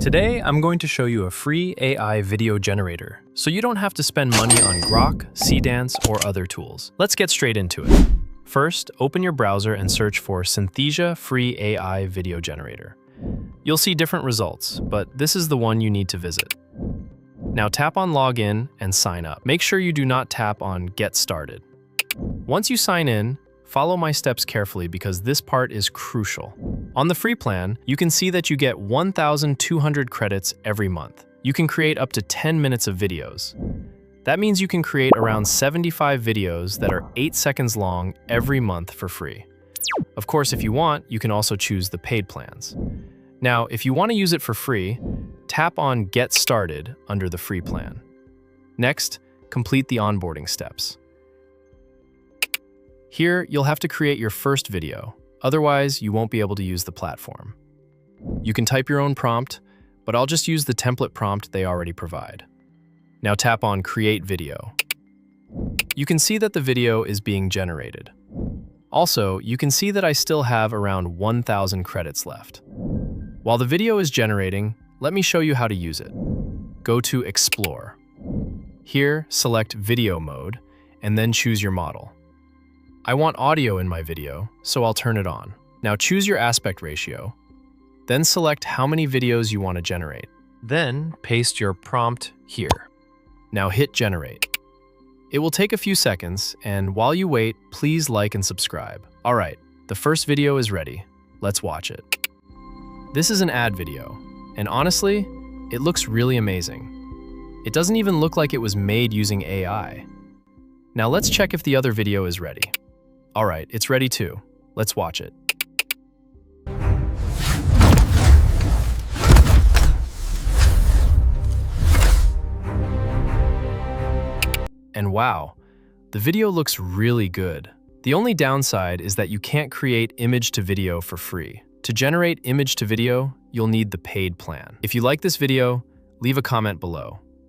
Today, I'm going to show you a free AI video generator, so you don't have to spend money on Grok, Seedance, or other tools. Let's get straight into it. First, open your browser and search for Synthesia Free AI Video Generator. You'll see different results, but this is the one you need to visit. Now tap on Login and sign up. Make sure you do not tap on Get Started. Once you sign in, follow my steps carefully because this part is crucial. On the free plan, you can see that you get 1,200 credits every month. You can create up to 10 minutes of videos. That means you can create around 75 videos that are 8 seconds long every month for free. Of course, if you want, you can also choose the paid plans. Now, if you want to use it for free, tap on Get Started under the free plan. Next, complete the onboarding steps. Here, you'll have to create your first video, otherwise you won't be able to use the platform. You can type your own prompt, but I'll just use the template prompt they already provide. Now tap on Create Video. You can see that the video is being generated. Also, you can see that I still have around 1,000 credits left. While the video is generating, let me show you how to use it. Go to Explore. Here, select Video Mode, and then choose your model. I want audio in my video, so I'll turn it on. Now choose your aspect ratio, then select how many videos you want to generate. Then paste your prompt here. Now hit Generate. It will take a few seconds, and while you wait, please like and subscribe. All right, the first video is ready. Let's watch it. This is an ad video, and honestly, it looks really amazing. It doesn't even look like it was made using AI. Now let's check if the other video is ready. All right, it's ready too. Let's watch it. And wow, the video looks really good. The only downside is that you can't create image to video for free. To generate image to video, you'll need the paid plan. If you like this video, leave a comment below.